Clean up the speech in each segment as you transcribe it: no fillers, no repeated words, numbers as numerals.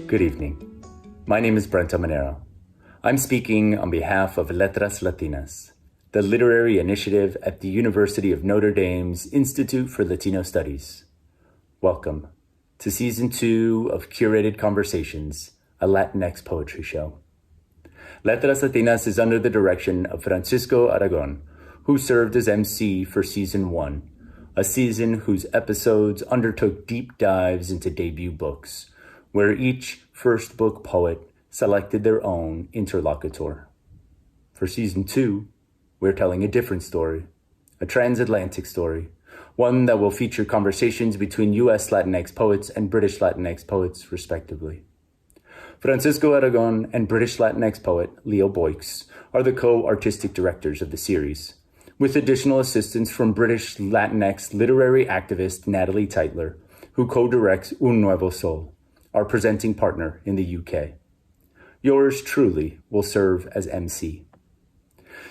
Good evening. My name is Brent Manero. I'm speaking on behalf of Letras Latinas, the literary initiative at the University of Notre Dame's Institute for Latino Studies. Welcome to Season 2 of Curated Conversations, a Latinx Poetry Show. Letras Latinas is under the direction of Francisco Aragon, who served as MC for Season 1, a season whose episodes undertook deep dives into debut books, where each first book poet selected their own interlocutor. For Season 2, we're telling a different story, a transatlantic story, one that will feature conversations between U.S. Latinx poets and British Latinx poets, respectively. Francisco Aragon and British Latinx poet Leo Boyks are the co-artistic directors of the series, with additional assistance from British Latinx literary activist Natalie Teitler, who co-directs Un Nuevo Sol, our presenting partner in the UK. Yours truly will serve as MC.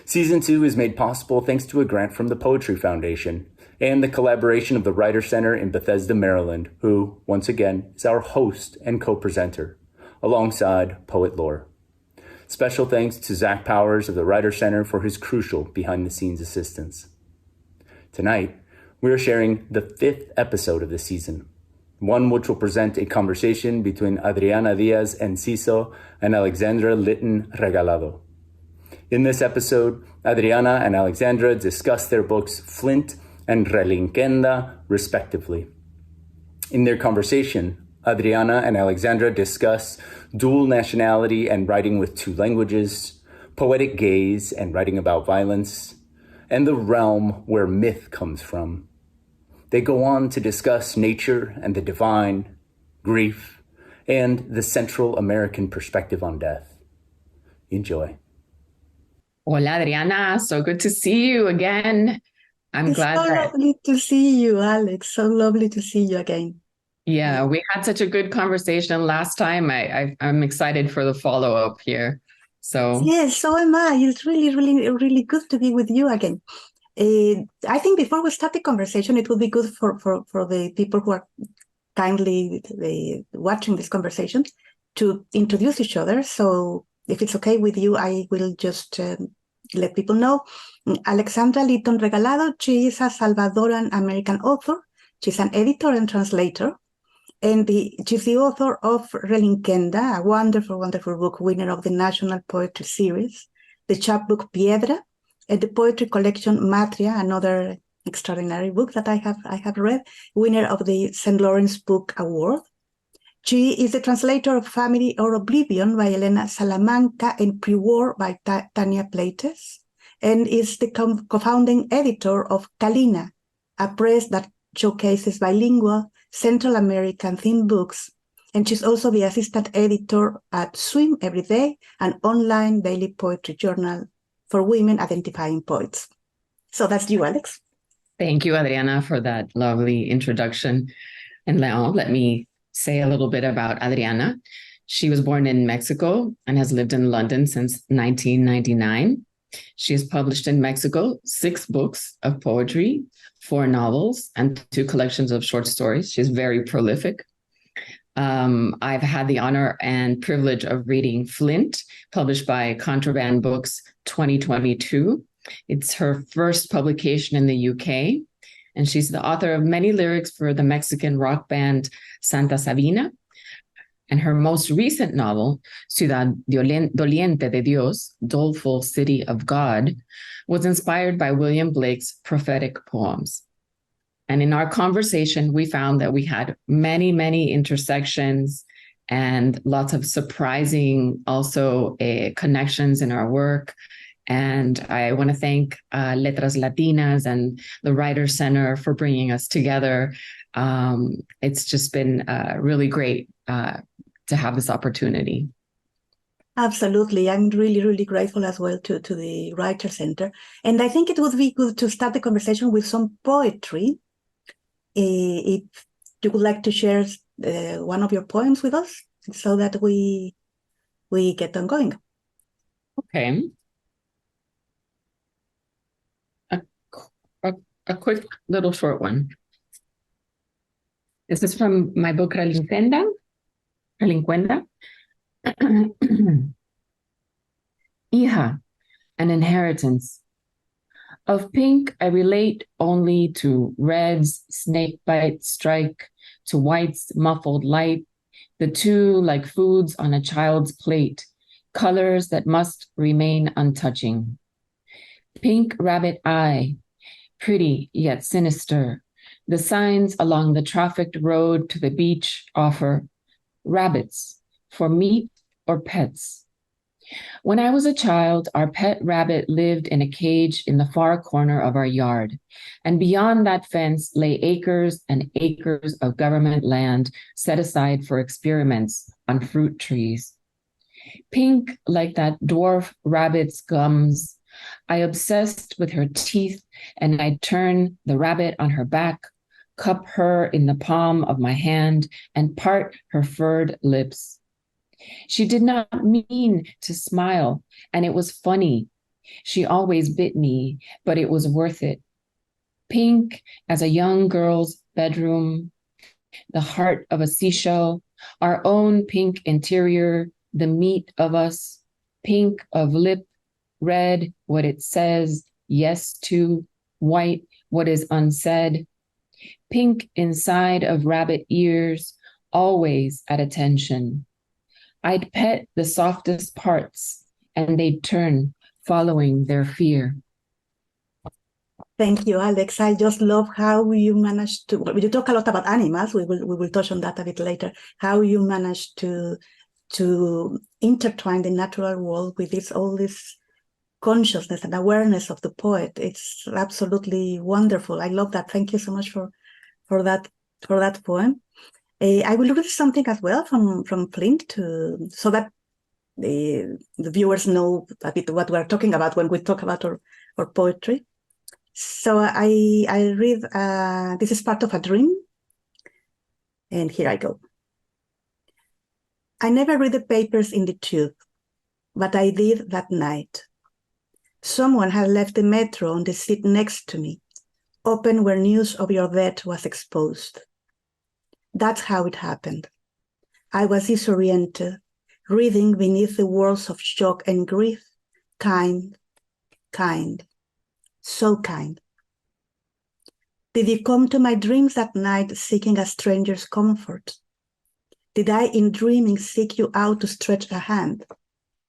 Season 2 is made possible thanks to a grant from the Poetry Foundation and the collaboration of the Writer Center in Bethesda, Maryland, who, once again, is our host and co-presenter, alongside Poet Lore. Special thanks to Zach Powers of the Writer Center for his crucial behind-the-scenes assistance. Tonight, we are sharing the 5th episode of the season, one which will present a conversation between Adriana Díaz Enciso and Alexandra Lytton Regalado. In this episode, Adriana and Alexandra discuss their books Flint and Relinquenda, respectively. In their conversation, Adriana and Alexandra discuss dual nationality and writing with two languages, poetic gaze and writing about violence, and the realm where myth comes from. They go on to discuss nature and the divine, grief, and the Central American perspective on death. Enjoy. Hola, Adriana. So good to see you again. It's so lovely to see you, Alex. So lovely to see you again. Yeah, we had such a good conversation last time. I'm excited for the follow-up here. Yes, so am I. It's really, really, really good to be with you again. I think before we start the conversation, it would be good for the people who are kindly watching this conversation to introduce each other. So if it's okay with you, I will just let people know. Alexandra Lytton Regalado, she is a Salvadoran American author. She's an editor and translator. And she's the author of Relinquenda, a wonderful, wonderful book, winner of the National Poetry Series, the chapbook Piedra, and the poetry collection Matria, another extraordinary book that I have read, winner of the St. Lawrence Book Award. She is the translator of Family or Oblivion by Elena Salamanca and Pre-War by Tania Plates, and is the co-founding editor of Kalina, a press that showcases bilingual Central American themed books. And she's also the assistant editor at Swim Every Day, an online daily poetry journal for women identifying poets. So that's you, Alex. Thank you, Adriana, for that lovely introduction. And now let me say a little bit about Adriana. She was born in Mexico and has lived in London since 1999. She has published in Mexico 6 books of poetry, 4 novels, and 2 collections of short stories. She's very prolific. I've had the honor and privilege of reading Flint, published by Contraband Books 2022. It's her first publication in the UK, and she's the author of many lyrics for the Mexican rock band Santa Sabina. And her most recent novel, Ciudad, doliente de Dios, Doleful City of God, was inspired by William Blake's prophetic poems. And in our conversation, we found that we had many, many intersections and lots of surprising also connections in our work. And I want to thank Letras Latinas and the Writer Center for bringing us together. It's just been really great to have this opportunity. Absolutely. I'm really, really grateful as well to the Writer Center. And I think it would be good to start the conversation with some poetry. If you would like to share one of your poems with us so that we get on going. Okay. A quick little short one. This is from my book Relinquenda. Relincuenda. Hija, an inheritance. Of pink, I relate only to reds, snake bite strike, to whites, muffled light, the two like foods on a child's plate, colors that must remain untouching. Pink rabbit eye, pretty yet sinister. The signs along the trafficked road to the beach offer rabbits for meat or pets. When I was a child, our pet rabbit lived in a cage in the far corner of our yard, and beyond that fence lay acres and acres of government land set aside for experiments on fruit trees. Pink like that dwarf rabbit's gums, I obsessed with her teeth, and I'd turn the rabbit on her back, cup her in the palm of my hand, and part her furred lips. She did not mean to smile, and it was funny. She always bit me, but it was worth it. Pink as a young girl's bedroom, the heart of a seashell, our own pink interior, the meat of us, pink of lip, red what it says yes to, white what is unsaid, pink inside of rabbit ears, always at attention. I'd pet the softest parts, and they'd turn, following their fear. Thank you, Alex. I just love how you managed to. Well, you talk a lot about animals. We will touch on that a bit later. How you managed to intertwine the natural world with all this consciousness and awareness of the poet. It's absolutely wonderful. I love that. Thank you so much for that poem. I will read something as well from Flint so that the viewers know a bit what we're talking about when we talk about our poetry. So I read, this is part of a dream, and here I go. I never read the papers in the tube, but I did that night. Someone had left the metro on the seat next to me, open where news of your death was exposed. That's how it happened. I was disoriented, reading beneath the walls of shock and grief, kind, so kind. Did you come to my dreams that night seeking a stranger's comfort? Did I in dreaming seek you out to stretch a hand,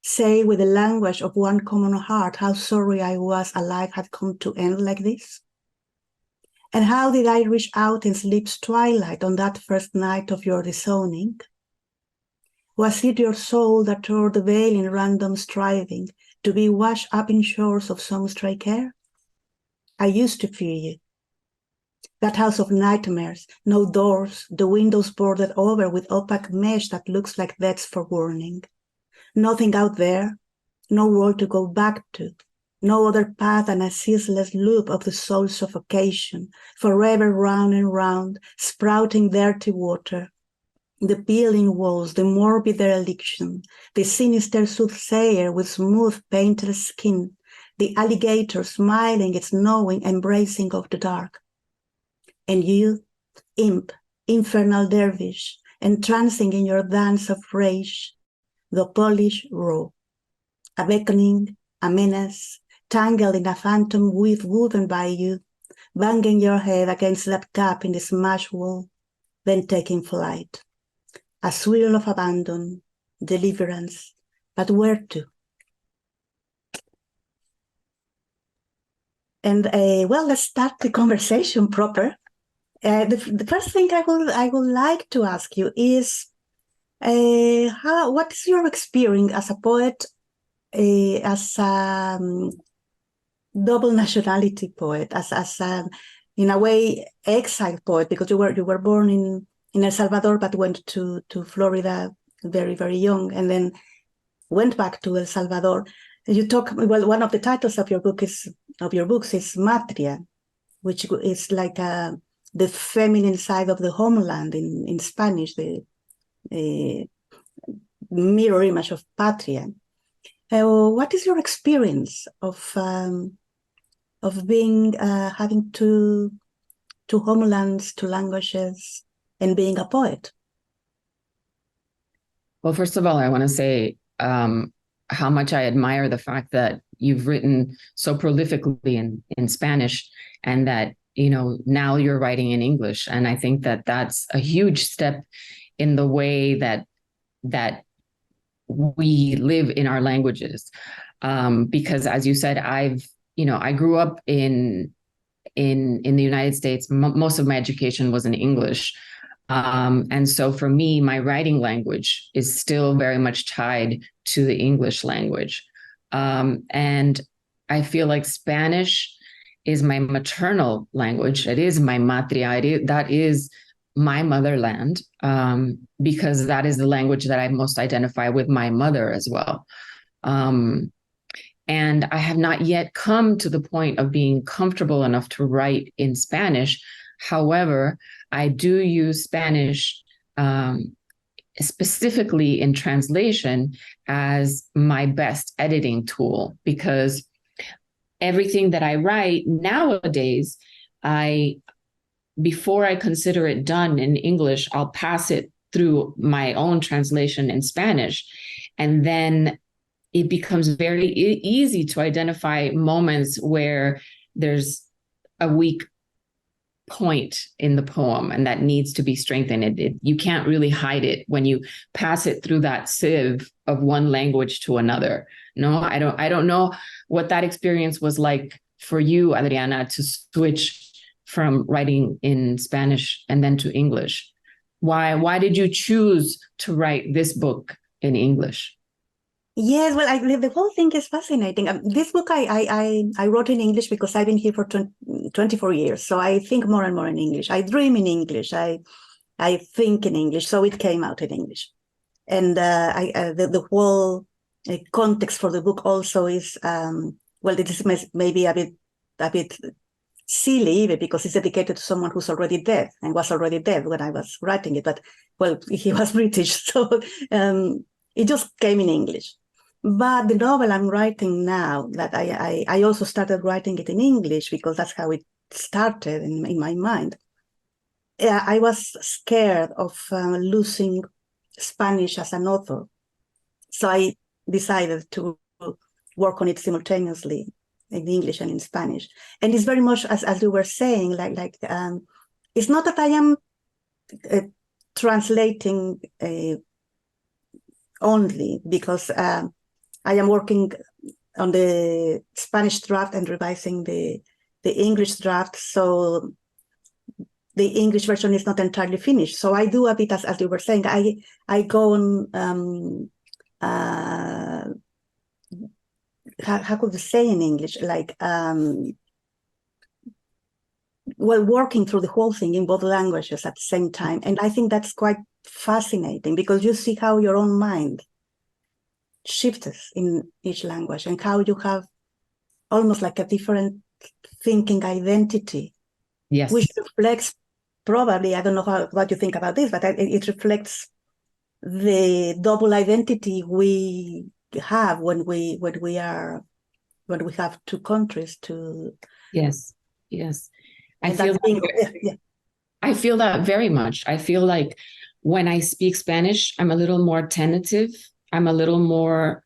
say with the language of one common heart how sorry I was a life had come to end like this? And how did I reach out in sleep's twilight on that first night of your disowning? Was it your soul that tore the veil in random striving to be washed up in shores of some stray care? I used to fear you. That house of nightmares, no doors, the windows boarded over with opaque mesh that looks like death's forewarning. Nothing out there, no world to go back to, no other path than a ceaseless loop of the soul's suffocation, forever round and round, sprouting dirty water. The peeling walls, the morbid dereliction, the sinister soothsayer with smooth painted skin, the alligator smiling its knowing embracing of the dark. And you, imp, infernal dervish, entrancing in your dance of rage, the Polish raw, a beckoning, a menace, tangled in a phantom weave woven by you, banging your head against that gap in the smashed wall, then taking flight. A swirl of abandon, deliverance, but where to? And well, let's start the conversation proper. The first thing I would like to ask you is, what is your experience as a poet, as a double nationality poet, as a, in a way, exiled poet, because you were born in El Salvador but went to Florida very, very young, and then went back to El Salvador. You talk, well, one of the titles of your books is Matria, which is like the feminine side of the homeland in Spanish, the mirror image of patria. What is your experience of being having two homelands, two languages, and being a poet? Well, first of all, I want to say how much I admire the fact that you've written so prolifically in Spanish, and that, now you're writing in English. And I think that that's a huge step in the way that we live in our languages. Because as you said, I grew up in the United States. Most of my education was in English. And so for me, my writing language is still very much tied to the English language. And I feel like Spanish is my maternal language. It is my matria. That is my motherland, because that is the language that I most identify with my mother as well. And I have not yet come to the point of being comfortable enough to write in Spanish. However, I do use Spanish specifically in translation as my best editing tool, because everything that I write nowadays, before I consider it done in English, I'll pass it through my own translation in Spanish. And then it becomes very easy to identify moments where there's a weak point in the poem and that needs to be strengthened. You can't really hide it when you pass it through that sieve of one language to another. No, I don't know what that experience was like for you, Adriana, to switch from writing in Spanish and then to English. Why did you choose to write this book in English? Yes, well, the whole thing is fascinating. This book I wrote in English because I've been here for 24 years. So I think more and more in English. I dream in English. I think in English. So it came out in English. And the whole context for the book also is, well, this is maybe a bit silly, even because it's dedicated to someone who's already dead and was already dead when I was writing it. But, well, he was British. So it just came in English. But the novel I'm writing now, that I also started writing it in English because that's how it started in my mind. I was scared of losing Spanish as an author. So I decided to work on it simultaneously in English and in Spanish. And it's very much, as you were saying, like it's not that I am translating only, because I am working on the Spanish draft and revising the English draft. So the English version is not entirely finished. So I do a bit, as you were saying, I go on, how could you say in English? Like, working through the whole thing in both languages at the same time. And I think that's quite fascinating, because you see how your own mind shifts in each language and how you have almost like a different thinking identity. Yes. Which reflects, probably, I don't know what you think about this, but it reflects the double identity we have when we have two countries to. Yes. I feel that very much. I feel like when I speak Spanish, I'm a little more tentative. I'm a little more,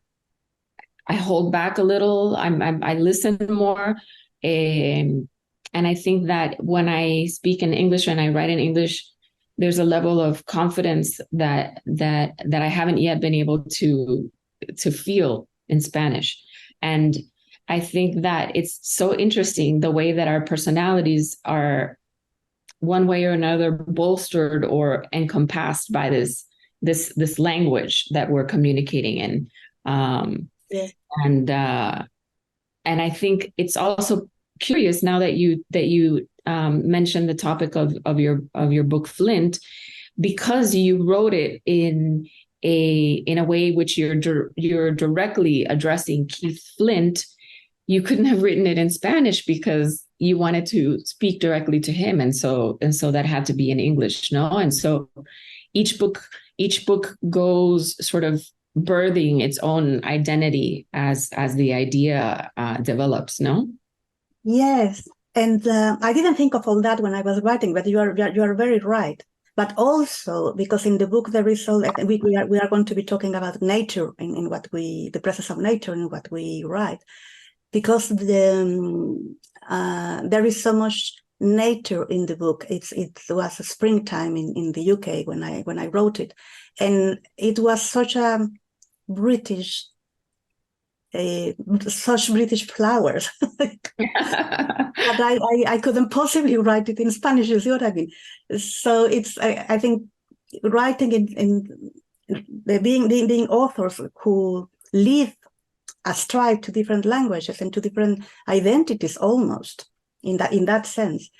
I hold back a little. I listen more. And I think that when I speak in English and I write in English, there's a level of confidence that I haven't yet been able to feel in Spanish. And I think that it's so interesting the way that our personalities are one way or another bolstered or encompassed by this language that we're communicating in. Yeah. And I think it's also curious now that you mentioned the topic of your book Flint, because you wrote it in a way which you're directly addressing Keith Flint. You couldn't have written it in Spanish because you wanted to speak directly to him, and so that had to be in English, no? And so each book goes sort of birthing its own identity as the idea develops, no? Yes, and I didn't think of all that when I was writing, but you are very right. but also because in the book there is we are going to be talking about nature in the presence of nature in what we write, because there is so much nature in the book. It was a springtime in the UK when I wrote it, and it was such a British. Such British flowers that I couldn't possibly write it in Spanish. You see what I mean? So I think writing in being authors who live astride to different languages and to different identities almost in that sense,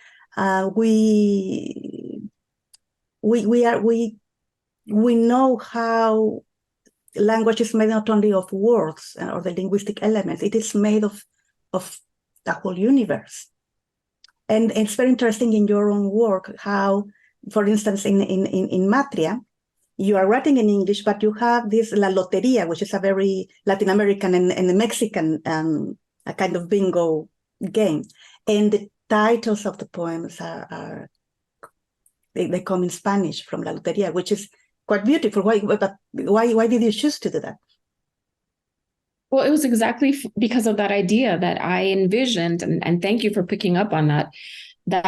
we know how language is made not only of words or the linguistic elements, it is made of the whole universe. And it's very interesting in your own work how, for instance, in Matria, you are writing in English, but you have this La Loteria, which is a very Latin American and Mexican a kind of bingo game. And the titles of the poems they come in Spanish from La Loteria, which is quite beautiful. Why did you choose to do that? Well, it was exactly because of that idea that I envisioned, and thank you for picking up on that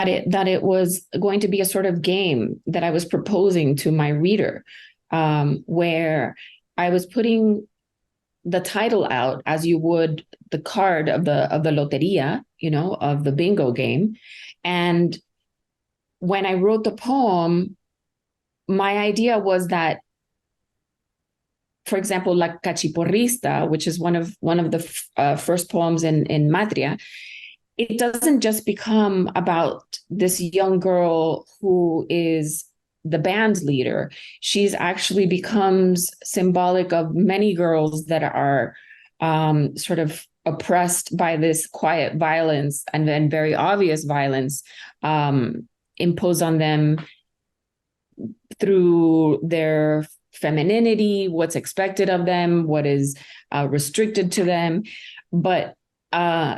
it was going to be a sort of game that I was proposing to my reader, where I was putting the title out as you would the card of the loteria, of the bingo game. And when I wrote the poem, my idea was that, for example, La Cachiporrista, which is one of the first poems in Matria, it doesn't just become about this young girl who is the band leader. She's actually becomes symbolic of many girls that are sort of oppressed by this quiet violence and then very obvious violence imposed on them through their femininity, what's expected of them, what is restricted to them. But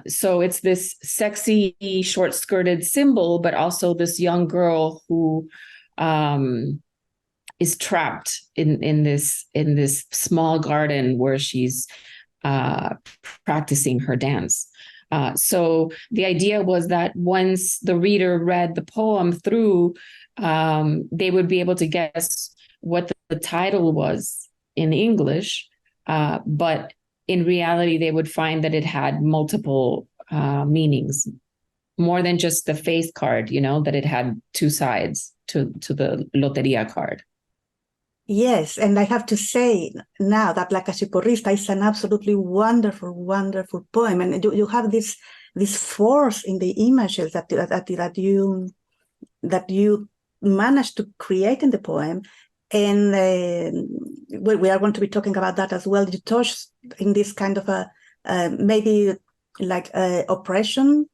so it's this sexy, short-skirted symbol, but also this young girl who is trapped in this small garden where she's practicing her dance. So the idea was that once the reader read the poem through, they would be able to guess what the title was in English, but in reality, they would find that it had multiple meanings, more than just the face card, that it had two sides to the Loteria card. Yes, and I have to say now that La Cachiporrista is an absolutely wonderful, wonderful poem, and you have this force in the images that you managed to create in the poem, and we are going to be talking about that as well. You touch in this kind of a maybe like oppression,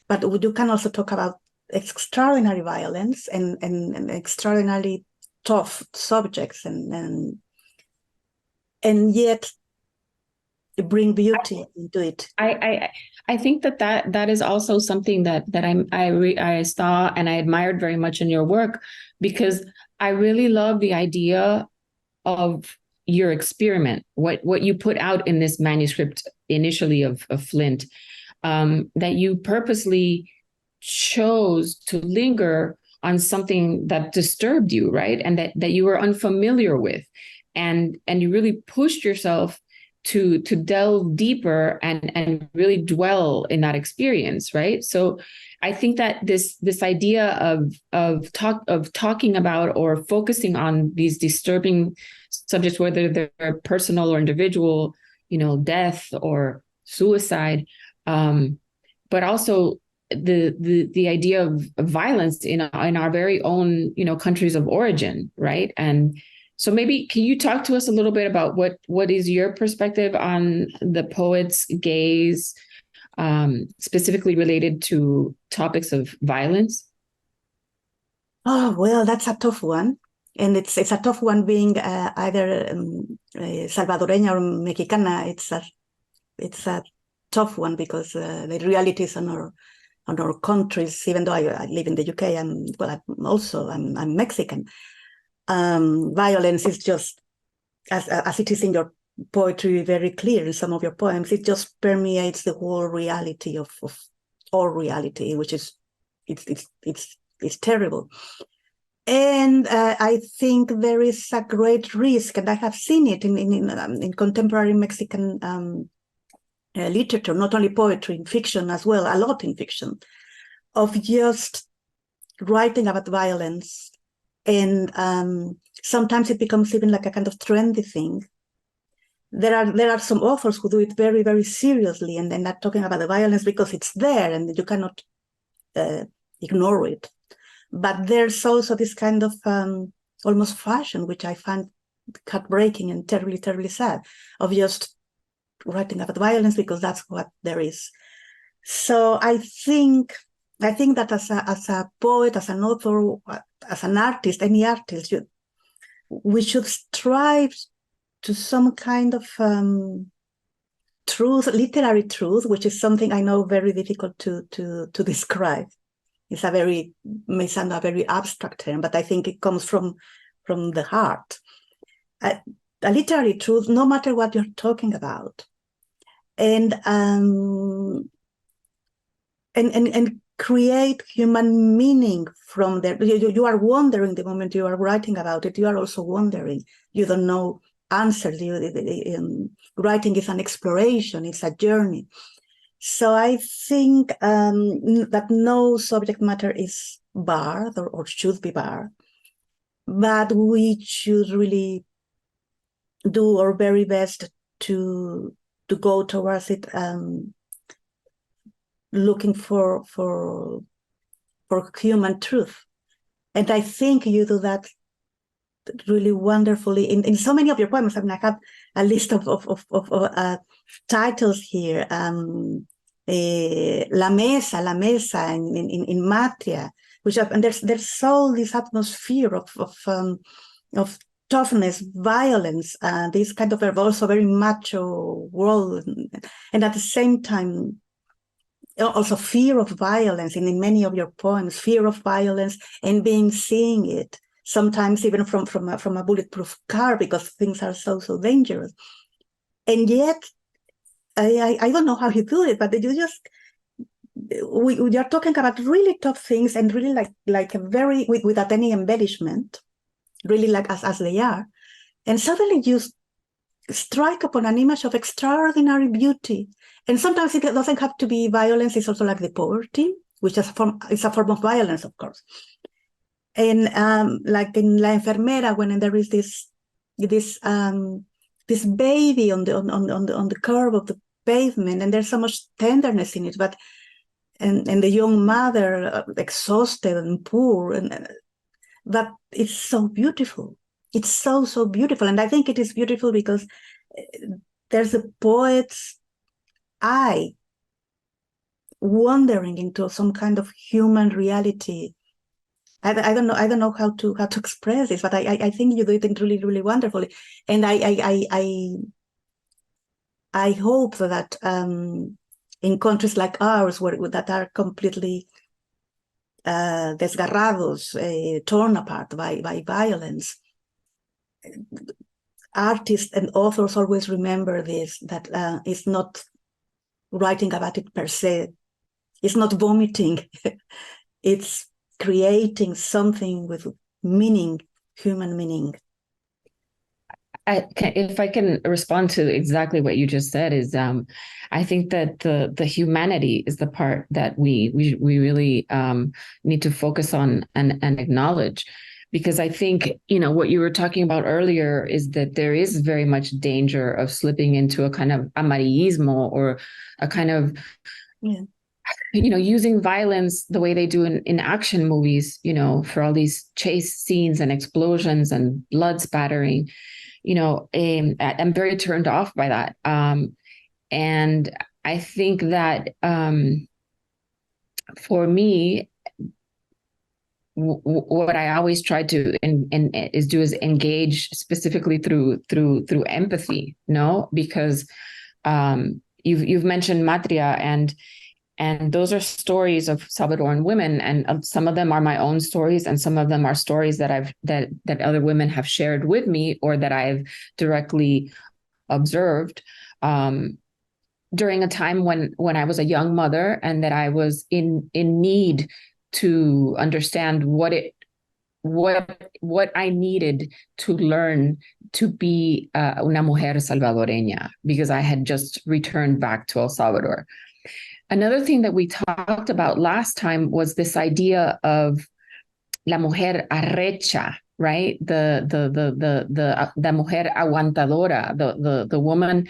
but you can also talk about extraordinary violence and extraordinarily tough subjects, and yet bring beauty into it. I think that is also something that I saw and I admired very much in your work, because I really love the idea of your experiment, what you put out in this manuscript initially of Flint, that you purposely chose to linger on something that disturbed you, right? And that you were unfamiliar with. And you really pushed yourself to delve deeper and really dwell in that experience, right? So I think that this idea of talking about or focusing on these disturbing subjects, whether they're personal or individual, death or suicide, but also the idea of violence in our very own countries of origin, right? And so maybe can you talk to us a little bit about what is your perspective on the poet's gaze, specifically related to topics of violence? Oh, well, that's a tough one. And it's a tough one being either Salvadoreña or Mexicana. It's a tough one because the realities on on our countries, even though I live in the UK, I'm Mexican. Violence is just, as it is in your poetry, very clear in some of your poems, it just permeates the whole reality of all reality, which is it's terrible. And I think there is a great risk, and I have seen it in contemporary Mexican literature, not only poetry, in fiction as well, a lot in fiction, of just writing about violence. And sometimes it becomes even like a kind of trendy thing. There are some authors who do it very, very seriously, and they're not talking about the violence because it's there and you cannot ignore it. But there's also this kind of almost fashion, which I find heartbreaking and terribly, terribly sad, of just writing about violence because that's what there is. So I think that as a poet, as an author, as an artist, any artist, we should strive to some kind of truth, literary truth, which is something I know very difficult to describe. It's may sound a very abstract term, but I think it comes from the heart. A literary truth, no matter what you're talking about, and create human meaning from there. You are wondering the moment you are writing about it. You are also wondering. You don't know answers. Writing is an exploration. It's a journey. So I think that no subject matter is barred or should be barred, but we should really do our very best to go towards it, looking for human truth. And I think you do that really wonderfully in so many of your poems. I mean, I have a list of titles here. La Mesa in Matria, and there's all this atmosphere of toughness, violence, this kind of also very macho world, and at the same time also fear of violence in many of your poems, fear of violence and seeing it, sometimes even from a bulletproof car because things are so dangerous. And yet, I don't know how you do it, but you just, we are talking about really tough things and really like a very, without any embellishment, really like as they are. And suddenly you strike upon an image of extraordinary beauty. And sometimes it doesn't have to be violence. It's also like the poverty, which is a form of violence, of course. And like in La Enfermera, when there is this baby on the curb of the pavement, and there's so much tenderness in it, but and the young mother exhausted and poor, but it's so beautiful. It's so beautiful, and I think it is beautiful because there's a poet's eye wandering into some kind of human reality. I don't know how to express this, but I think you do it really, really wonderfully, and I hope that in countries like ours, that are completely desgarrados, torn apart by violence, artists and authors always remember this, that it's not writing about it per se, it's not vomiting, it's creating something with meaning, human meaning. If I can respond to exactly what you just said, is I think that the humanity is the part that we really need to focus on and acknowledge, because I think, what you were talking about earlier is that there is very much danger of slipping into a kind of amarillismo, or a kind of using violence the way they do in action movies, for all these chase scenes and explosions and blood spattering. I'm very turned off by that. And I think that for me, what I always try to do is engage specifically through empathy, because you've mentioned Matria, and And those are stories of Salvadoran women, and some of them are my own stories, and some of them are stories that that other women have shared with me, or that I've directly observed during a time when I was a young mother, and that I was in need to understand what I needed to learn to be una mujer salvadoreña, because I had just returned back to El Salvador. Another thing that we talked about last time was this idea of la mujer arrecha, right? The mujer aguantadora, the woman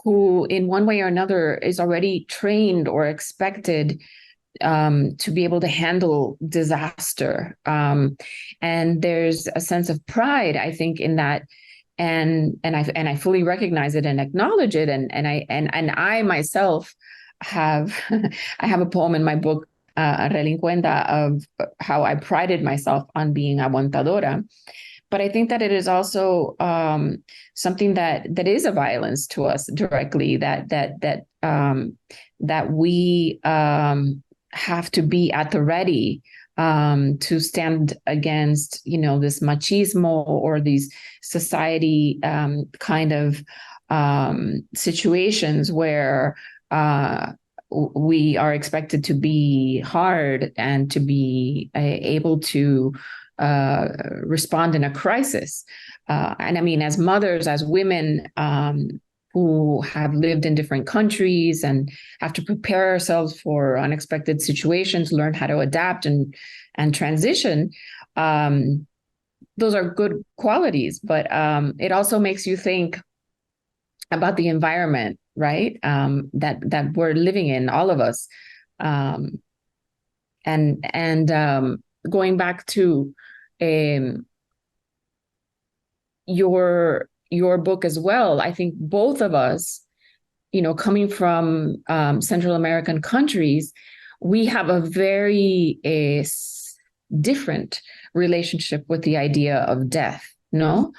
who in one way or another is already trained or expected to be able to handle disaster. And there's a sense of pride, I think, in that. And I fully recognize it and acknowledge it. And I myself have I have a poem in my book, Relincuenda, of how I prided myself on being aguantadora. But I think that it is also something that is a violence to us directly, that we have to be at the ready to stand against, this machismo or these society kind of situations where we are expected to be hard and to be able to respond in a crisis. And I mean, as mothers, as women who have lived in different countries and have to prepare ourselves for unexpected situations, learn how to adapt and transition, those are good qualities. But it also makes you think about the environment, right? That we're living in, all of us. And going back to your book as well, I think both of us, coming from Central American countries, we have a very different relationship with the idea of death. No,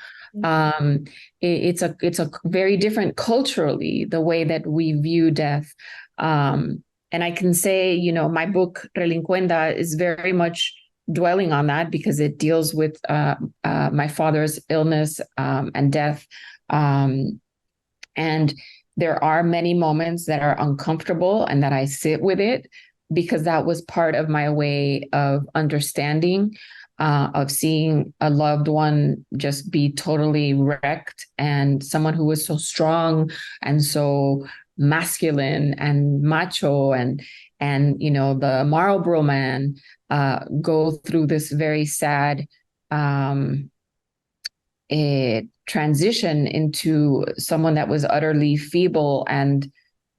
it's a very different culturally, the way that we view death. And I can say, my book Relincuenda is very much dwelling on that, because it deals with my father's illness and death. And there are many moments that are uncomfortable and that I sit with it, because that was part of my way of understanding, of seeing a loved one just be totally wrecked, and someone who was so strong and so masculine and macho and the Marlboro man go through this very sad transition into someone that was utterly feeble, and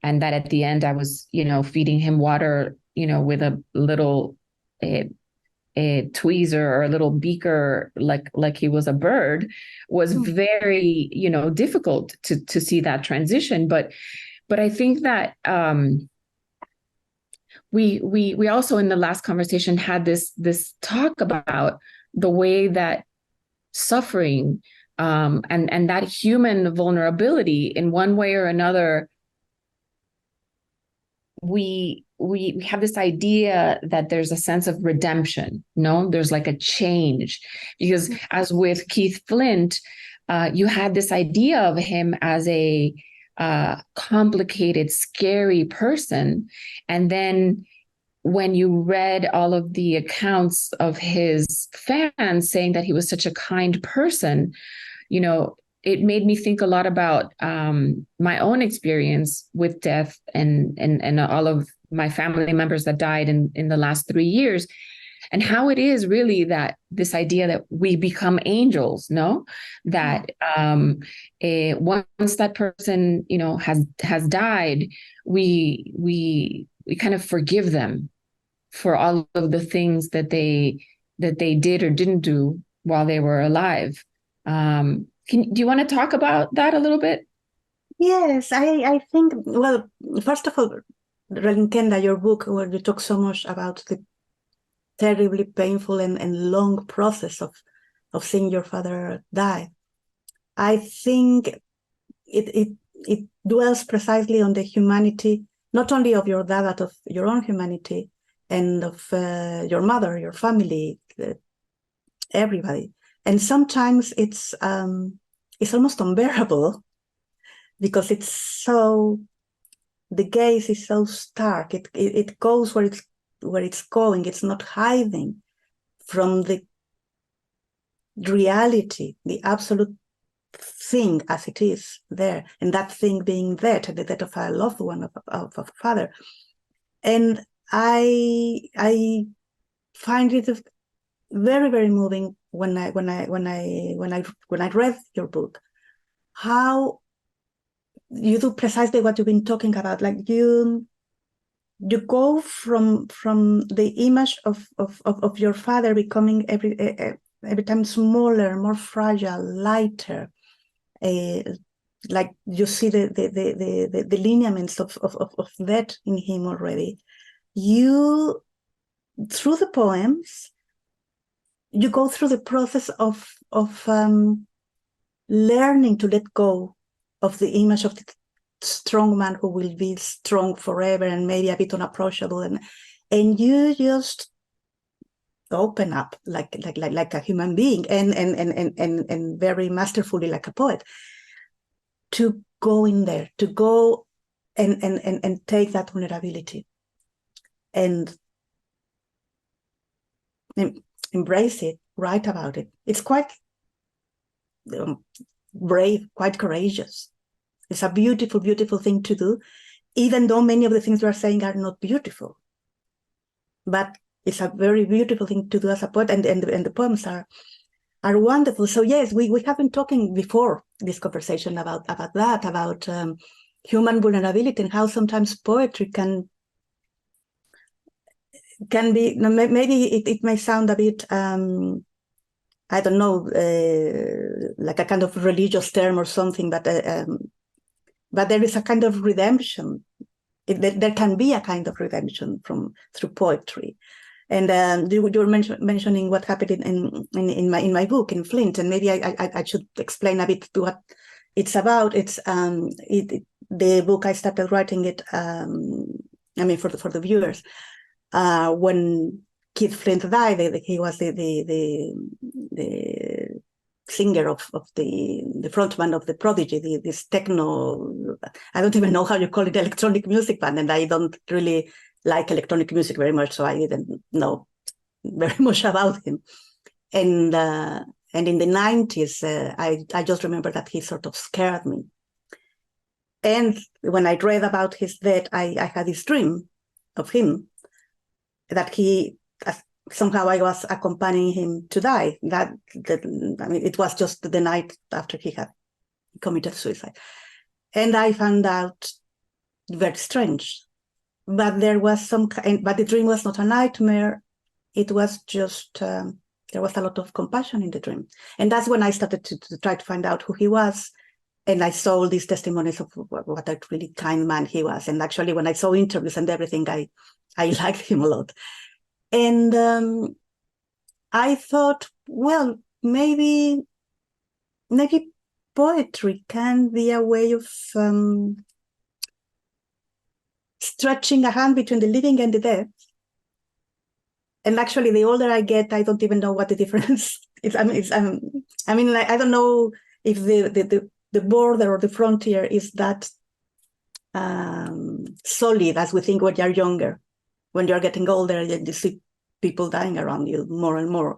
that at the end I was feeding him water with a little a tweezer or a little beaker, like he was a bird, was very difficult to see that transition. But I think that we also in the last conversation had this talk about the way that suffering and that human vulnerability, in one way or another, we have this idea that there's a sense of redemption. There's like a change, because as with Keith Flint, you had this idea of him as a complicated, scary person. And then when you read all of the accounts of his fans saying that he was such a kind person, it made me think a lot about my own experience with death and all of my family members that died in the last 3 years, and how it is really that this idea that we become angels, that once that person has died, we kind of forgive them for all of the things that they did or didn't do while they were alive. Do you want to talk about that a little bit? Yes, I think, well, first of all, Relinquenda, your book, where you talk so much about the terribly painful and long process of seeing your father die, I think it dwells precisely on the humanity not only of your dad, but of your own humanity, and of your mother, your family, everybody. And sometimes it's almost unbearable because it's so, the gaze is so stark. It goes where it's going. It's not hiding from the reality, the absolute thing as it is there, and that thing being there, the death of a loved one, of a father. And I find it very, very moving when I read your book, how you do precisely what you've been talking about. Like you go from the image of your father becoming every time smaller, more fragile, lighter. Like you see the lineaments of that in him already. You, through the poems, you go through the process of learning to let go of the image of the strong man who will be strong forever and maybe a bit unapproachable, and you just open up like a human being, and very masterfully like a poet, to go in there, to go and take that vulnerability and embrace it, write about it. It's quite brave, quite courageous. It's a beautiful, beautiful thing to do, even though many of the things you are saying are not beautiful. But it's a very beautiful thing to do as a poet, and the poems are wonderful. So yes, we have been talking before this conversation about that, about human vulnerability, and how sometimes poetry can be, maybe it may sound a bit, I don't know, like a kind of religious term or something, but there is a kind of redemption. There can be a kind of redemption through poetry. And you were mentioning what happened in my book in Flint, and maybe I should explain a bit what it's about. It's the book, I started writing it. I mean, for the viewers, when Keith Flint died, he was the singer of the frontman of the Prodigy, this techno, I don't even know how you call it, electronic music band, and I don't really like electronic music very much, so I didn't know very much about him. And in the 90s, I just remember that he sort of scared me. And when I read about his death, I had this dream of him, that somehow I was accompanying him to die. I mean, it was just the night after he had committed suicide. And I found out very strange. But there was but the dream was not a nightmare. It was just, there was a lot of compassion in the dream. And that's when I started to try to find out who he was. And I saw all these testimonies of what a really kind man he was. And actually, when I saw interviews and everything, I liked him a lot. And I thought, well, maybe poetry can be a way of stretching a hand between the living and the dead. And actually, the older I get, I don't even know what the difference is. I mean, like, I don't know if the border or the frontier is that solid as we think when you're younger. When you're getting older, you see people dying around you more and more.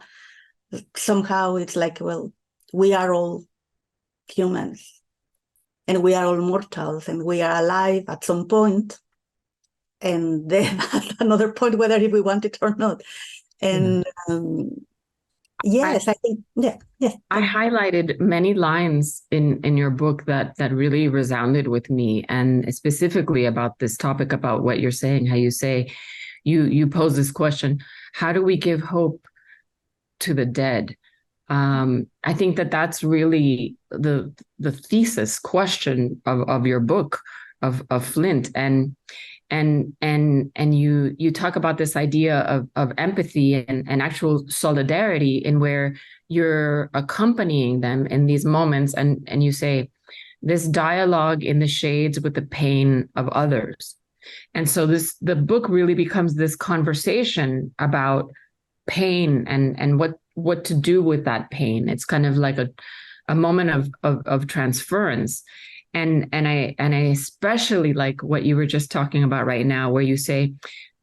Somehow it's like, well, we are all humans, and we are all mortals, and we are alive at some point, and then at another point, whether if we want it or not. And yes, I think, yes. I highlighted many lines in your book that really resounded with me, and specifically about this topic, about what you're saying, how you say, you pose this question: how do we give hope to the dead? I think that's really the thesis question of your book of Flint, and you talk about this idea of empathy and actual solidarity, in where you're accompanying them in these moments, and you say, this dialogue in the shades with the pain of others. And so the book really becomes this conversation about pain and what to do with that pain. It's kind of like a moment of transference. And I especially like what you were just talking about right now, where you say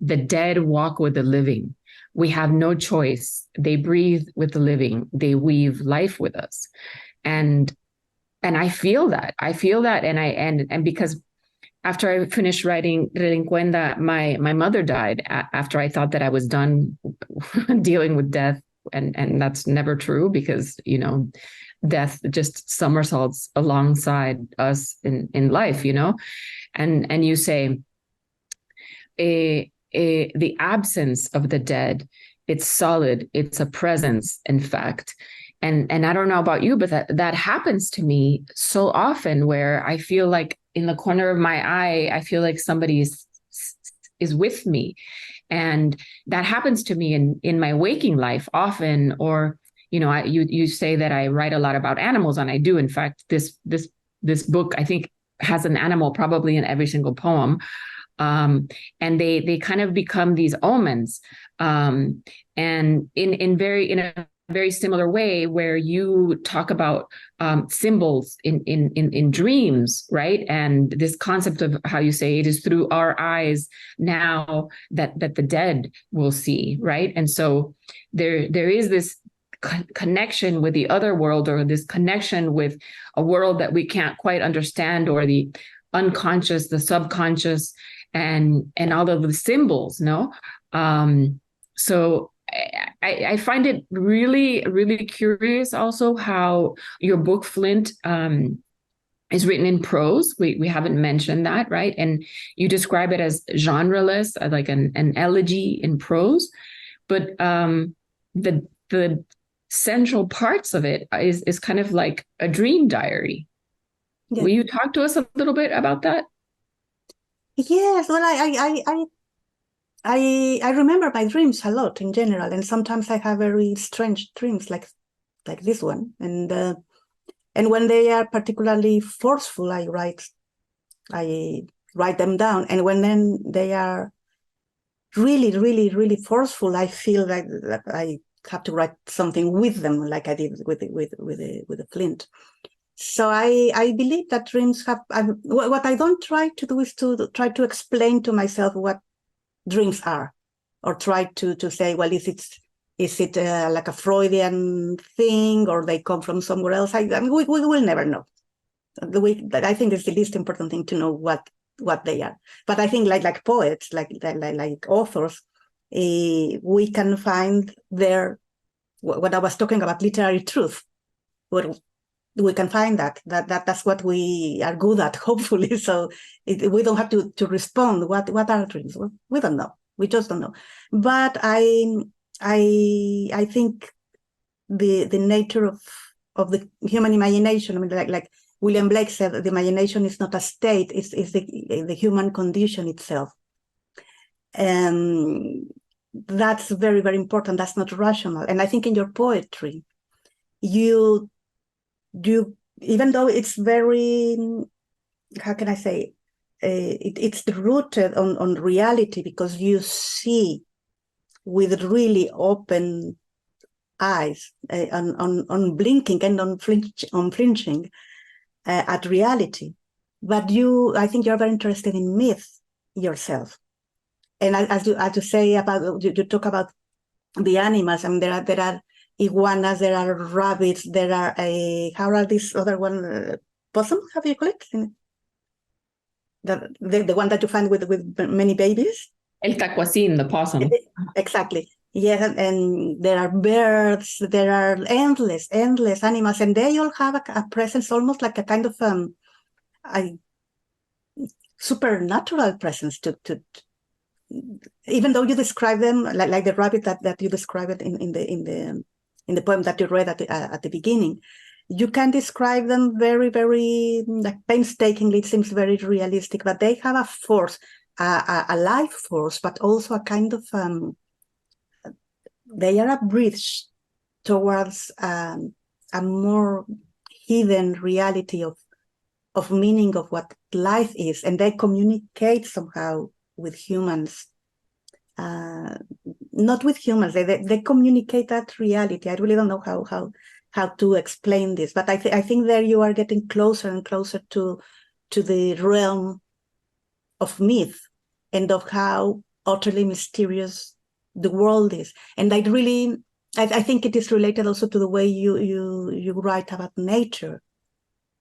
the dead walk with the living. We have no choice. They breathe with the living. They weave life with us. And I feel that. And because after I finished writing Relincuenda, my mother died after I thought that I was done dealing with death. And that's never true, because, you know, death just somersaults alongside us in life, you know. And you say, the absence of the dead, it's solid, it's a presence, in fact. And I don't know about you, but that happens to me so often, where I feel like in the corner of my eye, I feel like somebody is with me. And that happens to me in my waking life often. Or, you know, you say that I write a lot about animals, and I do. In fact, this book, I think, has an animal probably in every single poem. And they kind of become these omens. And in a very similar way, where you talk about symbols in dreams, right? And this concept of how you say it is through our eyes now that the dead will see, right? And so there is this connection with the other world, or this connection with a world that we can't quite understand, or the unconscious, the subconscious, and all of the symbols, no? So I find it really, really curious also how your book, Flint, is written in prose. We haven't mentioned that, right? And you describe it as genreless, like an elegy in prose. But the central parts of it is kind of like a dream diary. Yeah. Will you talk to us a little bit about that? Yes, well, I remember my dreams a lot in general, and sometimes I have very strange dreams like this one, and when they are particularly forceful, I write them down, and when then they are really, really, really forceful, I feel like that I have to write something with them, like I did with the Flint. So I believe that dreams have. What I don't try to do is to try to explain to myself what dreams are, or try to say, well, is it like a Freudian thing, or they come from somewhere else? I mean, we will never know. I think it's the least important thing to know what they are. But I think like poets, like authors, we can find their, what I was talking about, literary truth. We can find that's what we are good at, hopefully. So we don't have to respond. What are dreams? Well, we don't know. We just don't know. But I think the nature of the human imagination. I mean, like William Blake said, the imagination is not a state. It's the human condition itself. And that's very, very important. That's not rational. And I think in your poetry, you, even though it's very, how can I say, it's rooted on reality, because you see with really open eyes, on blinking and on flinching at reality. But I think you're very interested in myth yourself. And as you say about, you talk about the animals. I mean, there are iguanas, there are rabbits, there are how are these other one, possum? How do you call it? The one that you find with many babies? El tacuacín, the possum. Exactly. Yeah, and there are birds, there are endless animals, and they all have a presence, almost like a kind of a supernatural presence to even though you describe them like the rabbit that you described it in the poem that you read at the beginning, you can describe them very, very like painstakingly. It seems very realistic, but they have a force, a life force, but also a kind of they are a bridge towards a more hidden reality of meaning of what life is, and they communicate somehow with humans. Not with humans. They communicate that reality. I really don't know how to explain this, but I think there you are getting closer and closer to the realm of myth and of how utterly mysterious the world is. And I think it is related also to the way you write about nature.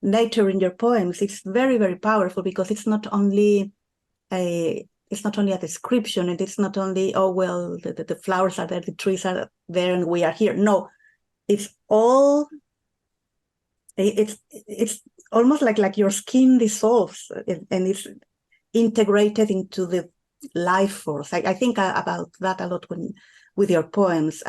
Nature in your poems, it's very, very powerful, because it's not only a description, and it's not only, oh, well, the flowers are there, the trees are there, and we are here. No, it's almost like your skin dissolves and it's integrated into the life force. I think about that a lot with your poems.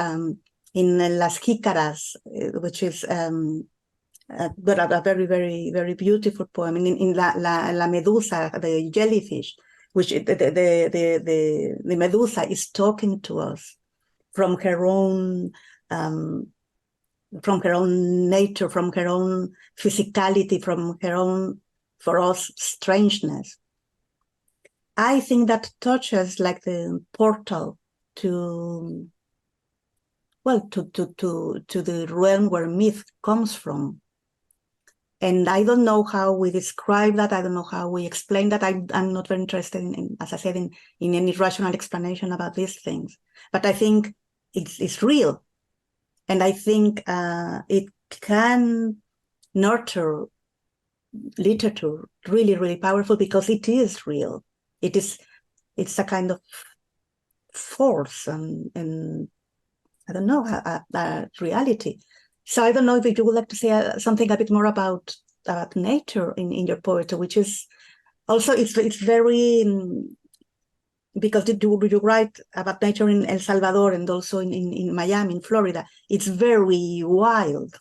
In Las Jícaras, which is but a very, very, very beautiful poem. In La Medusa, the jellyfish, which the Medusa is talking to us from her own nature, from her own physicality, from her own, for us, strangeness. I think that touches like the portal to the realm where myth comes from. And I don't know how we describe that. I don't know how we explain that. I'm not very interested in, as I said, in any rational explanation about these things. But I think it's real. And I think it can nurture literature really, really powerful, because it is real. It's a kind of force and I don't know, a reality. So I don't know if you would like to say something a bit more about nature in your poetry, which is also, it's very, because you write about nature in El Salvador and also in Miami, in Florida. It's very wild.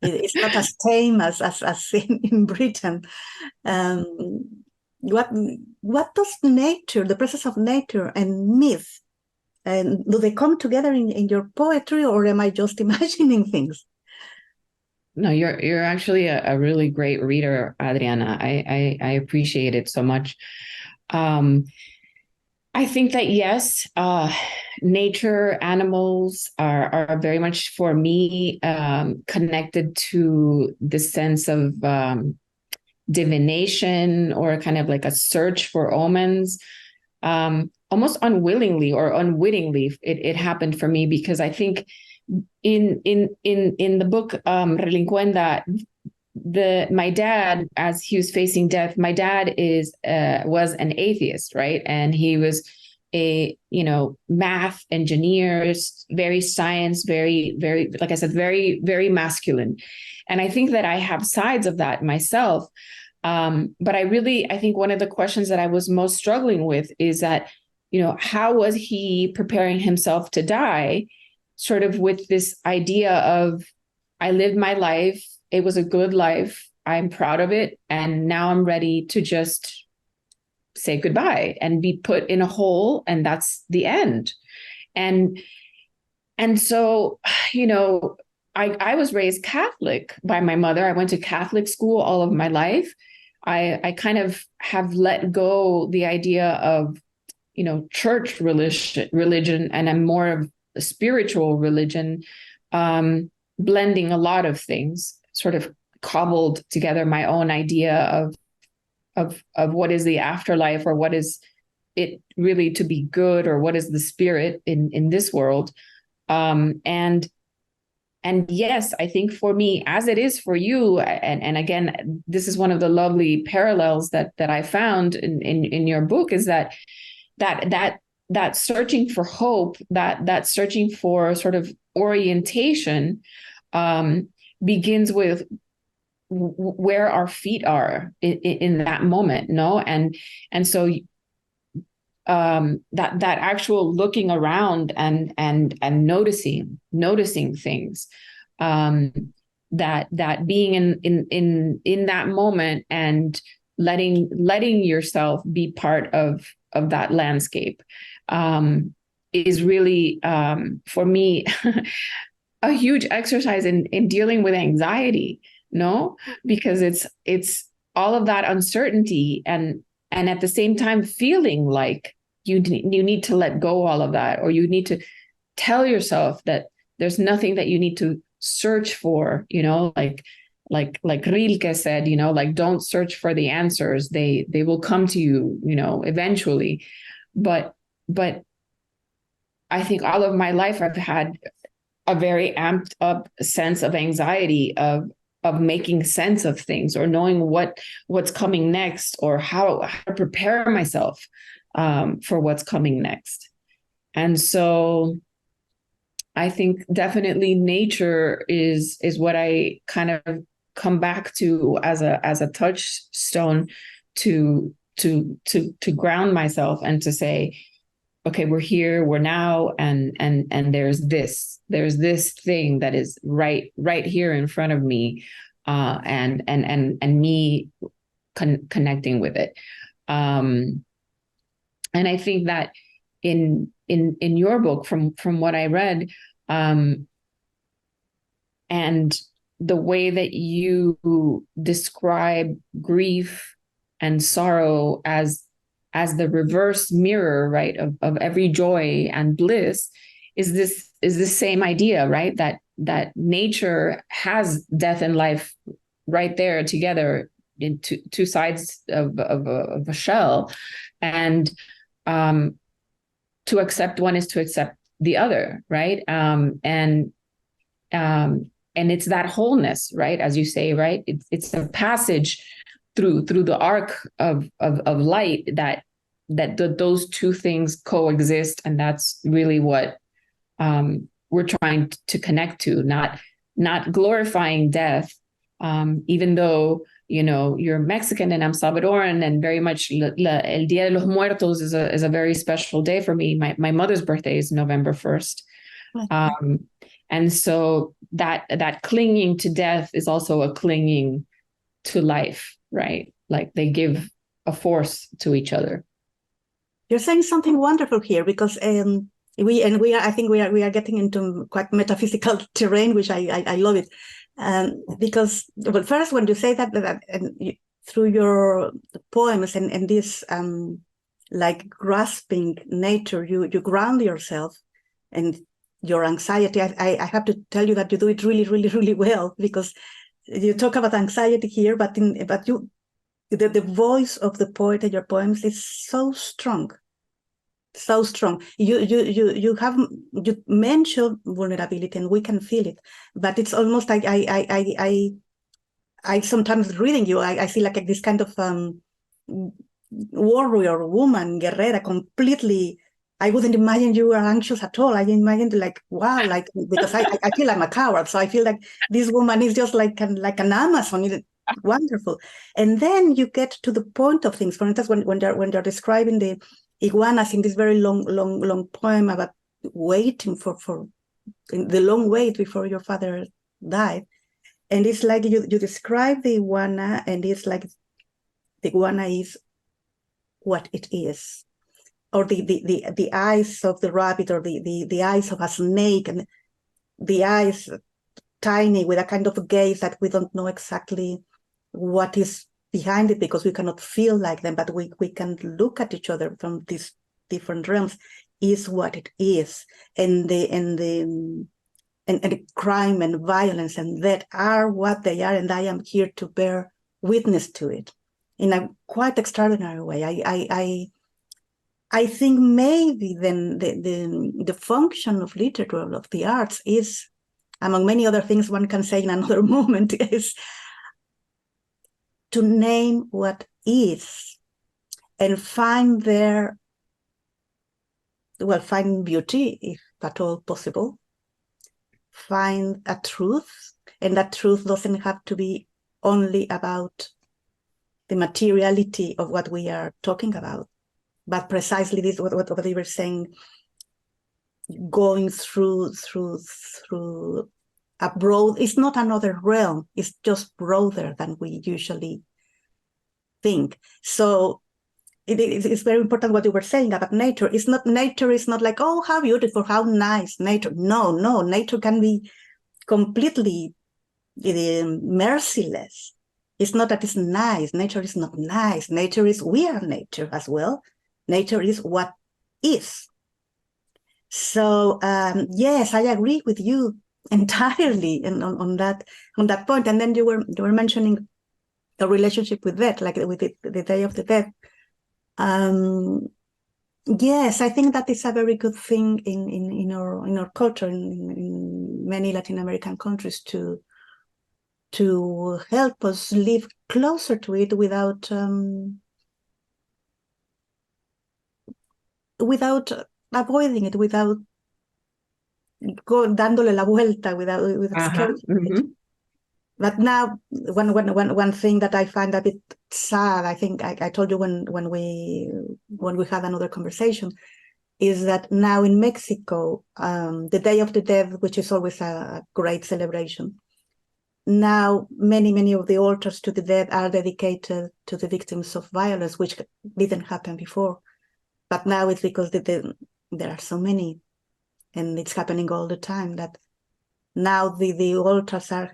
It's not as tame as in Britain. What does nature, the presence of nature and myth, and do they come together in your poetry, or am I just imagining things? No, you're actually a really great reader, Adriana. I appreciate it so much. I think that yes, nature, animals are very much, for me, connected to the sense of divination, or kind of like a search for omens. Almost unwillingly or unwittingly, it happened for me, because I think in the book Relincuenda, my dad, as he was facing death, my dad was an atheist, right? And he was a math engineer, very science, very, very, like I said, very, very masculine. And I think that I have sides of that myself. But I think one of the questions that I was most struggling with is that, how was he preparing himself to die, sort of with this idea of, I lived my life, it was a good life, I'm proud of it, and now I'm ready to just say goodbye and be put in a hole, and that's the end. And so, I was raised Catholic by my mother. I went to Catholic school all of my life. I kind of have let go the idea of, church religion, and I'm more of a spiritual religion, blending a lot of things, sort of cobbled together my own idea of what is the afterlife, or what is it really to be good, or what is the spirit in this world. And yes, I think for me, as it is for you, and again, this is one of the lovely parallels that I found in your book, is that searching for hope, that searching for sort of orientation, begins with where our feet are in that moment, no? And so that actual looking around and noticing things, that being in that moment and letting yourself be part of that landscape, is really, for me, a huge exercise in dealing with anxiety, no? Because it's all of that uncertainty, and at the same time feeling like you need to let go all of that, or you need to tell yourself that there's nothing that you need to search for, like Rilke said, like, don't search for the answers. They will come to you, eventually. But I think all of my life I've had a very amped up sense of anxiety of making sense of things, or knowing what's coming next, or how to prepare myself for what's coming next. And so I think definitely nature is what I kind of come back to as a touchstone to ground myself, and to say, okay, we're here, we're now, and there's this thing that is right here in front of me, and me connecting with it. And I think that in your book, from what I read, and the way that you describe grief and sorrow as the reverse mirror, right, of every joy and bliss, is this same idea, right? That nature has death and life right there together in two sides of a shell, and to accept one is to accept the other, right? And it's that wholeness, right? As you say, right? It's a passage through the arc of light that those two things coexist, and that's really what we're trying to connect to. Not glorifying death, even though you're Mexican and I'm Salvadoran, and very much El Día de los Muertos is a very special day for me. My mother's birthday is November 1st. And so that clinging to death is also a clinging to life, right? Like they give a force to each other. You're saying something wonderful here, because I think we are getting into quite metaphysical terrain, which I love it. Because, well, first, when you say that through your poems and this like grasping nature, you ground yourself and your anxiety. I have to tell you that you do it really, really, really well, because you talk about anxiety here, but the voice of the poet in your poems is so strong. So strong. You mentioned vulnerability, and we can feel it, but it's almost like I sometimes reading you, I see like this kind of warrior woman, guerrera, completely. I wouldn't imagine you were anxious at all. I imagine like, wow, like, because I feel I'm a coward, so I feel like this woman is just like an Amazon. It's wonderful. And then you get to the point of things. For instance, when they're describing the iguanas in this very long poem about waiting for the long wait before your father died, and it's like you describe the iguana, and it's like the iguana is what it is, or the eyes of the rabbit, or the eyes of a snake, and the eyes tiny with a kind of gaze that we don't know exactly what is behind it, because we cannot feel like them, but we can look at each other from these different realms, is what it is. And the crime and violence and that are what they are, and I am here to bear witness to it in a quite extraordinary way. I think maybe then the function of literature, of the arts, is, among many other things one can say in another moment, is to name what is, and find find beauty, if at all possible, find a truth, and that truth doesn't have to be only about the materiality of what we are talking about, but precisely this, what they were saying, going through a broad, it's not another realm, it's just broader than we usually think. So it's very important what you were saying about nature. Nature is not like, oh, how beautiful, how nice nature. No, nature can be completely merciless. It's not that it's nice. Nature is not nice. Nature is, we are nature as well. Nature is what is. So yes, I agree with you entirely on that point. And then you were mentioning the relationship with death, like with the Day of the Dead. Yes, I think that is a very good thing in our culture in many Latin American countries to help us live closer to it without avoiding it, without dándole la vuelta, without scaring it. But now, one thing that I find a bit sad, I think I told you when we had another conversation, is that now in Mexico, the Day of the Dead, which is always a great celebration, now many of the altars to the dead are dedicated to the victims of violence, which didn't happen before. But now it's because there are so many, and it's happening all the time, that now the altars are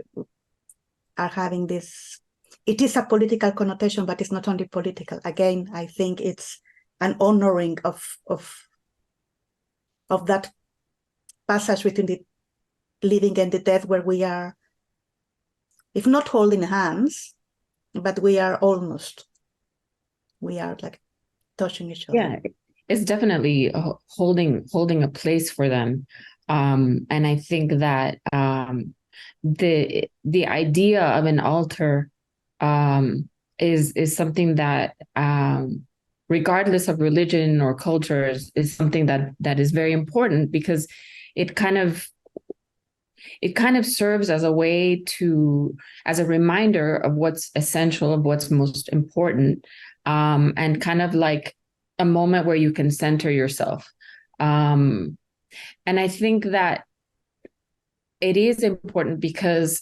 having this. It is a political connotation, but it's not only political. Again, I think it's an honoring of that passage between the living and the dead, where we are, if not holding hands, but we are like touching each other. Yeah, it's definitely holding a place for them. And I think that the idea of an altar is something that, regardless of religion or culture, is something that is very important, because it kind of serves as a way as a reminder of what's essential, of what's most important, and kind of like a moment where you can center yourself. And I think that it is important because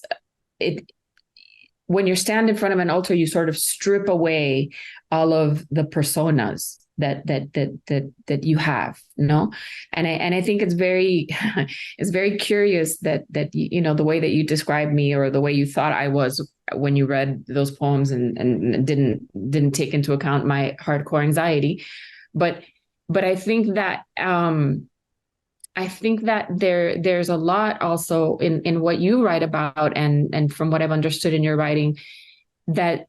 when you stand in front of an altar, you sort of strip away all of the personas that you have, and I think it's very curious that the way that you described me, or the way you thought I was when you read those poems, and didn't take into account my hardcore anxiety, but I think that there's a lot also in what you write about, and from what I've understood in your writing, that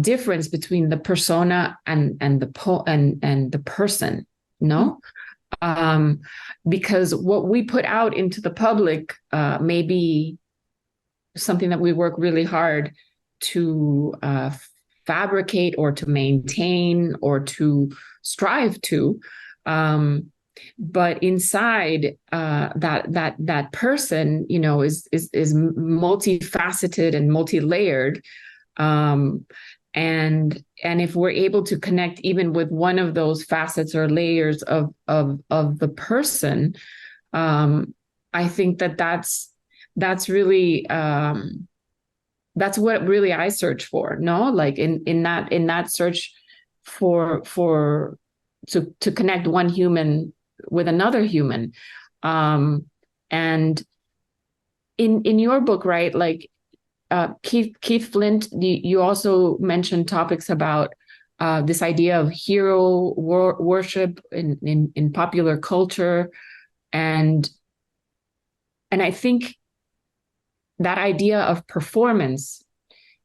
difference between the persona and the person, because what we put out into the public may be something that we work really hard to fabricate, or to maintain, or to strive to, but inside that person, is multifaceted and multi-layered. And if we're able to connect even with one of those facets or layers of the person, I think that's really that's what really I search for. Like in that search for to connect one human with another human, and in your book, right? Like. Keith Flint, you also mentioned topics about this idea of hero worship in popular culture, and I think that idea of performance,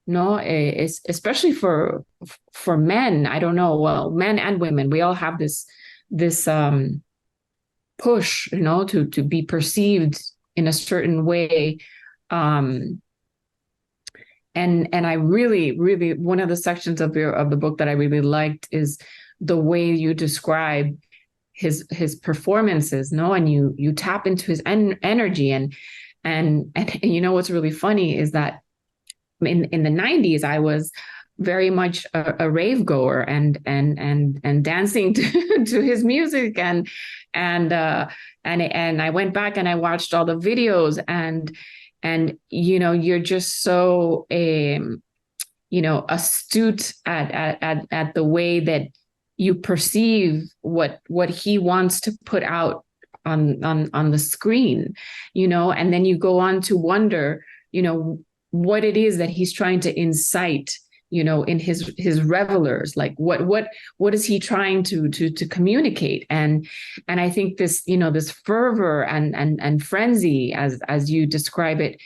is especially for men. I don't know, well, men and women, we all have this push, to be perceived in a certain way. And I really, really, one of the sections of the book that I really liked is the way you describe his performances, and you tap into his energy, and what's really funny is that in the 90s I was very much a rave goer and dancing to his music, and I went back and I watched all the videos, and you're just so astute at the way that you perceive what he wants to put out on the screen, and then you go on to wonder, what it is that he's trying to incite in his revelers, like what is he trying to communicate? And I think this, this fervor and frenzy, as you describe it,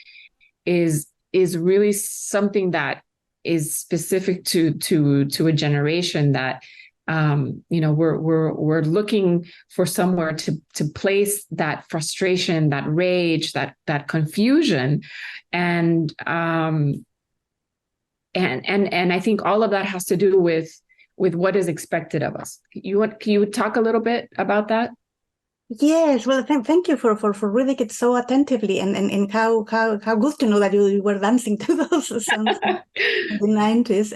is really something that is specific to a generation that we're looking for somewhere to place that frustration, that rage, that confusion, and I think all of that has to do with what is expected of us. Can you talk a little bit about that? Yes, well, thank you for reading it so attentively, and how good to know that you were dancing to those songs in the 90s.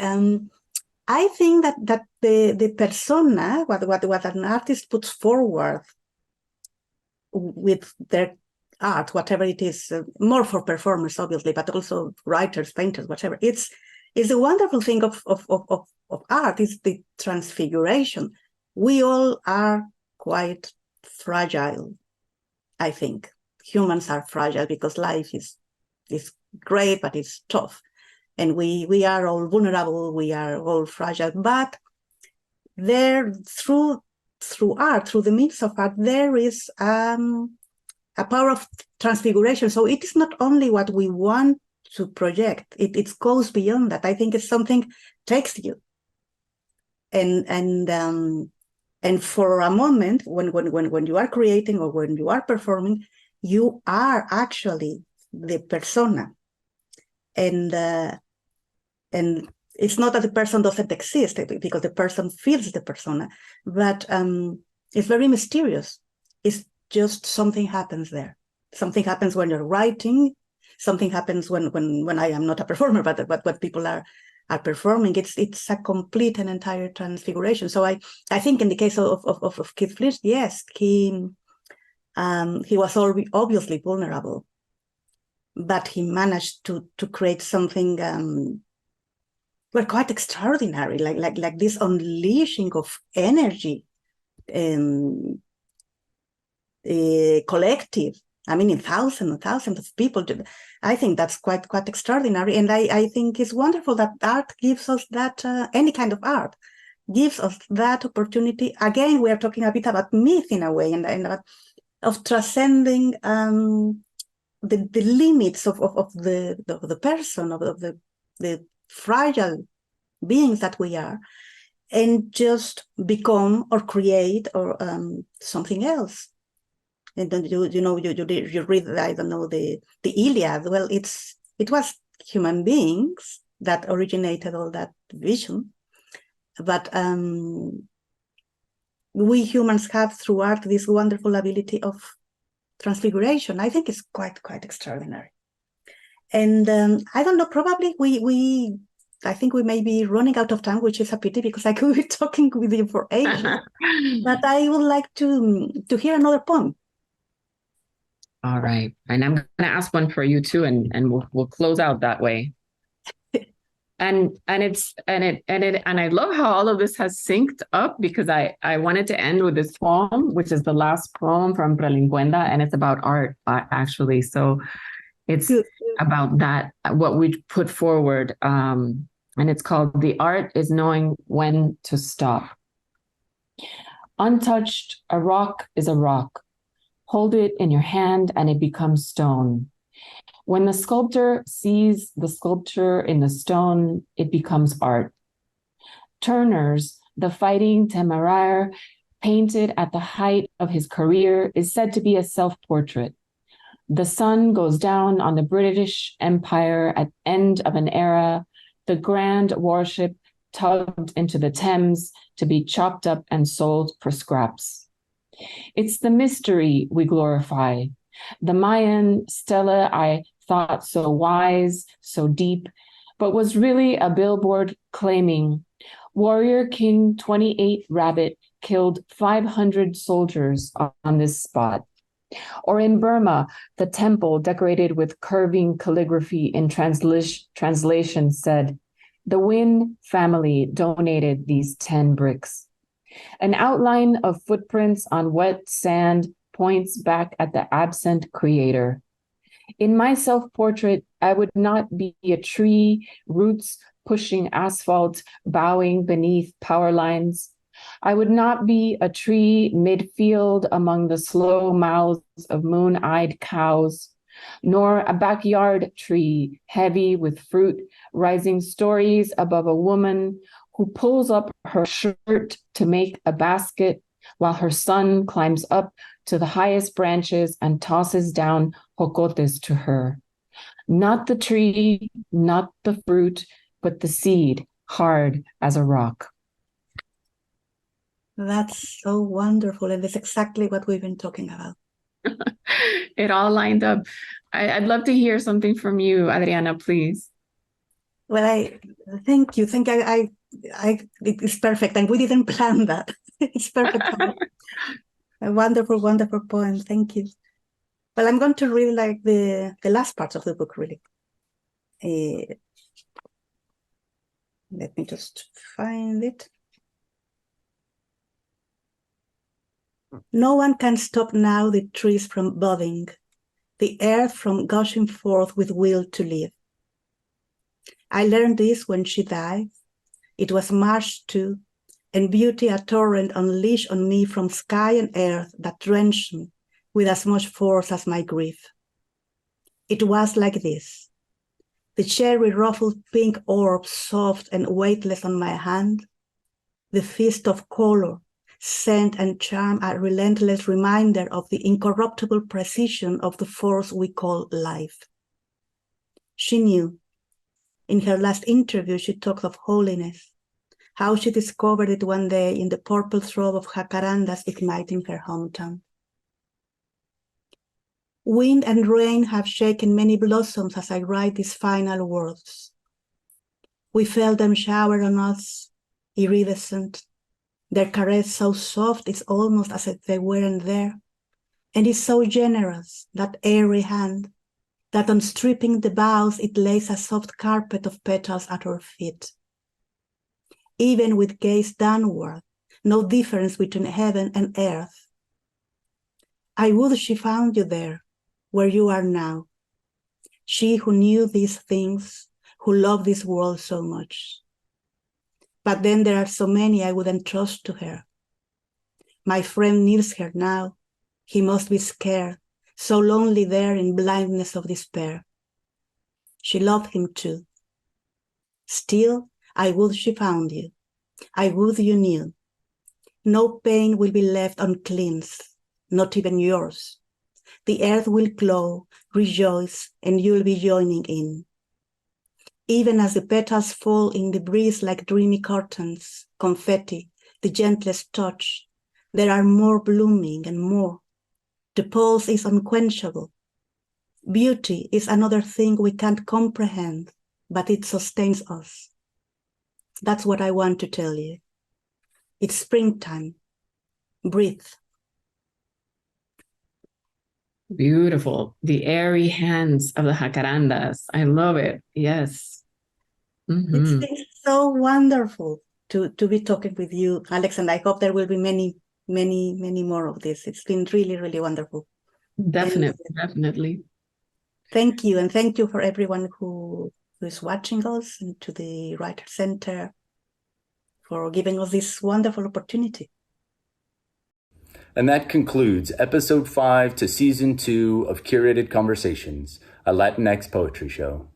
I think that the persona, what an artist puts forward with their art, whatever it is, more for performers, obviously, but also writers, painters, whatever. It's a wonderful thing of art, is the transfiguration. We all are quite fragile, I think. Humans are fragile because life is great, but it's tough. And we are all vulnerable, we are all fragile. But there, through art, through the means of art, there is a power of transfiguration. So it is not only what we want to project, it goes beyond that. I think it's something takes you. And for a moment, when you are creating or when you are performing, you are actually the persona. And it's not that the person doesn't exist, because the person feels the persona, but it's very mysterious. It's just something happens there. Something happens when you're writing. Something happens when I am not a performer, but what people are performing. It's a complete and entire transfiguration. So I think in the case of Keith Flint, yes, he was obviously vulnerable, but he managed to create something quite extraordinary, like this unleashing of energy, collective. I mean, in thousands and thousands of people. I think that's quite extraordinary. And I think it's wonderful that art gives us that, any kind of art gives us that opportunity. Again, we are talking a bit about myth in a way, and of transcending the limits of the person, of the fragile beings that we are, and just become or create or something else. And then you read, I don't know, the Iliad. Well, it was human beings that originated all that vision, but we humans have through art this wonderful ability of transfiguration. I think it's quite extraordinary. And I don't know, probably I think we may be running out of time, which is a pity because I could be talking with you for ages. But I would like to hear another poem. All right, and I'm going to ask one for you too, and we'll close out that way. And I love how all of this has synced up, because I wanted to end with this poem, which is the last poem from Prelinquenda, and it's about art, actually. So it's about that, what we put forward, and it's called "The Art is Knowing When to Stop." Untouched, a rock is a rock. Hold it in your hand and it becomes stone. When the sculptor sees the sculpture in the stone, it becomes art. Turner's The Fighting Temeraire, painted at the height of his career, is said to be a self-portrait. The sun goes down on the British Empire at end of an era, the grand warship tugged into the Thames to be chopped up and sold for scraps. It's the mystery we glorify. The Mayan stela I thought so wise, so deep, but was really a billboard claiming Warrior King 28 Rabbit killed 500 soldiers on this spot. Or in Burma, the temple decorated with curving calligraphy in translation said, "The Win family donated these 10 bricks." An outline of footprints on wet sand points back at the absent creator. In my self-portrait, I would not be a tree, roots pushing asphalt, bowing beneath power lines. I would not be a tree midfield among the slow mouths of moon-eyed cows, nor a backyard tree heavy with fruit, rising stories above a woman who pulls up her shirt to make a basket while her son climbs up to the highest branches and tosses down jocotes to her. Not the tree, not the fruit, but the seed, hard as a rock. That's so wonderful. And that's exactly what we've been talking about. It all lined up. I'd love to hear something from you, Adriana, please. Well, I thank you. It's perfect. And we didn't plan that. It's perfect. A wonderful, wonderful poem. Thank you. Well, I'm going to read like the last parts of the book, really. Let me just find it. No one can stop now the trees from budding, the earth from gushing forth with will to live. I learned this when she died. It was March 2, and beauty a torrent unleashed on me from sky and earth that drenched me with as much force as my grief. It was like this. The cherry-ruffled pink orb soft and weightless on my hand, the feast of color, scent and charm, a relentless reminder of the incorruptible precision of the force we call life. She knew. In her last interview, she talked of holiness, how she discovered it one day in the purple throb of jacarandas igniting her hometown. Wind and rain have shaken many blossoms as I write these final words. We felt them shower on us, iridescent, their caress so soft it's almost as if they weren't there, and it's so generous, that airy hand, that on stripping the boughs it lays a soft carpet of petals at our feet. Even with gaze downward, no difference between heaven and earth. I would she found you there, where you are now. She who knew these things, who loved this world so much. But then there are so many I wouldn't trust to her. My friend needs her now. He must be scared, so lonely there in blindness of despair. She loved him too. Still, I would she found you. I would you knew. No pain will be left uncleansed, not even yours. The earth will glow, rejoice, and you'll be joining in. Even as the petals fall in the breeze like dreamy curtains, confetti, the gentlest touch, there are more blooming and more. The pulse is unquenchable. Beauty is another thing we can't comprehend, but it sustains us. That's what I want to tell you. It's springtime. Breathe. Beautiful. The airy hands of the jacarandas. I love it. Yes. Mm-hmm. It's been so wonderful to be talking with you, Alex, and I hope there will be many, many, many more of this. It's been really, really wonderful. Definitely. Thank you, and thank you for everyone who is watching us, and to the Writer Center for giving us this wonderful opportunity. And that concludes episode 5 to season 2 of Curated Conversations, a Latinx Poetry Show.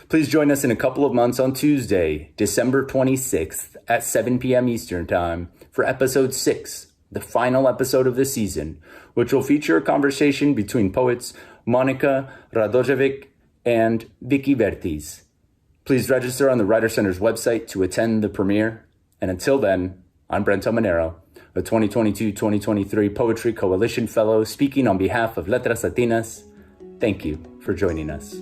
Please join us in a couple of months on Tuesday, December 26th at 7 p.m. Eastern Time for episode 6, the final episode of the season, which will feature a conversation between poets Monica Radojevic and Vicky Vertiz. Please register on the Writer Center's website to attend the premiere. And until then, I'm Brent Manero, a 2022-2023 Poetry Coalition Fellow speaking on behalf of Letras Latinas. Thank you for joining us.